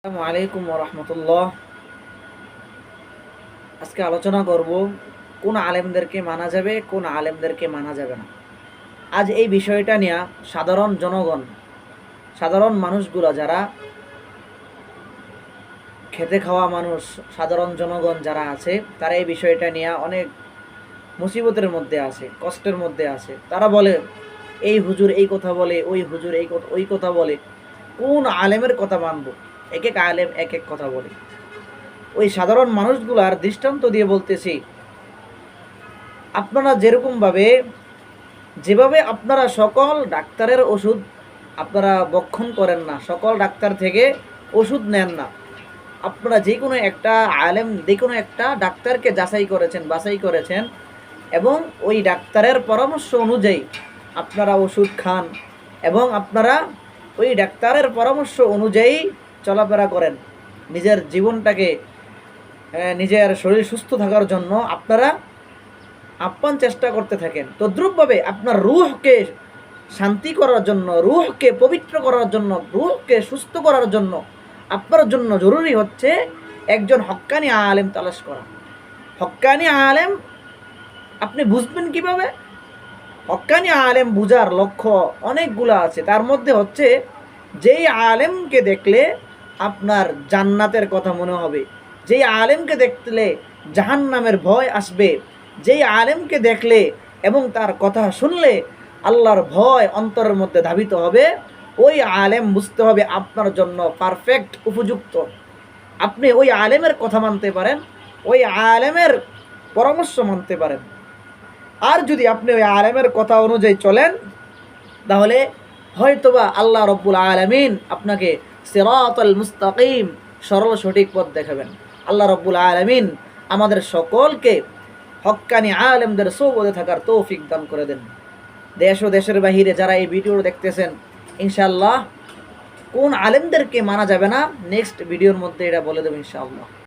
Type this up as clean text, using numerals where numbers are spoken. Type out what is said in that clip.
আসসালামু আলাইকুম ওয়া আজকে আলোচনা করব কোন আলেমদেরকে মানা যাবে কোন আলেমদেরকে মানা যাবে না। আজ এই বিষয়টা নিয়ে সাধারণ জনগণ, সাধারণ মানুষগুলো যারা খেতে খাওয়া মানুষ, সাধারণ জনগণ যারা আছে তারা এই বিষয়টা নিয়ে অনেক মুসিবতের মধ্যে আছে, কষ্টের মধ্যে আছে। তারা বলে এই হুজুর এই কথা বলে, ওই হুজুর ওই কথা বলে, কোন আলেমের কথা মানব? এক এক আলেম এক এক কথা বলে। ওই সাধারণ মানুষগুলার দৃষ্টান্ত দিয়ে বলতেছি, আপনারা যেভাবে আপনারা সকল ডাক্তারের ওষুধ আপনারা বক্ষণ করেন না, সকল ডাক্তার থেকে ওষুধ নেন না, আপনারা যে কোনো একটা আলেম, যে কোনো একটা ডাক্তারকে বাছাই করেছেন এবং ওই ডাক্তারের পরামর্শ অনুযায়ী আপনারা ওষুধ খান এবং আপনারা ওই ডাক্তারের পরামর্শ অনুযায়ী চলাফেরা করেন। নিজের জীবনটাকে, নিজের শরীর সুস্থ থাকার জন্য আপনারা আপ্রাণ চেষ্টা করতে থাকেন। তদ্রূপভাবে আপনার রুহকে শান্তি করার জন্য, রুহকে পবিত্র করার জন্য, রুহকে সুস্থ করার জন্য আপনার জন্য জরুরি হচ্ছে একজন হক্কানি আলেম তালাশ করা। হক্কানি আলেম আপনি বুঝবেন কিভাবে? হক্কানি আলেম বুঝার লক্ষ্য অনেকগুলো আছে। তার মধ্যে হচ্ছে যেই আলেমকে দেখলে আপনার জান্নাতের কথা মনে হবে, যেই আলেমকে দেখলে জাহান্নামের ভয় আসবে, যেই আলেমকে দেখলে এবং তার কথা শুনলে আল্লাহর ভয় অন্তরের মধ্যে ধাবিত হবে, ওই আলেম বুঝতে হবে আপনার জন্য পারফেক্ট, উপযুক্ত। আপনি ওই আলেমের কথা মানতে পারেন, ওই আলেমের পরামর্শ মানতে পারেন। আর যদি আপনি ওই আলেমের কথা অনুযায়ী চলেন, তাহলে হয়তোবা আল্লাহ রব্বুল আলামিন আপনাকে সিরাতাল মুস্তাকিম, সরল সঠিক পথ দেখাবেন। আল্লাহ রব্বুল আলামিন আমাদের সকলকে হক্কানি আলেমদের সোহবতে থাকার তৌফিক দান করে দেন। দেশ ও দেশের বাহিরে যারা এই ভিডিও দেখতেছেন, ইনশাআল্লাহ কোন আলেমদেরকে মানা যাবে না নেক্সট ভিডিওর মধ্যে এটা বলে দেব ইনশাআল্লাহ।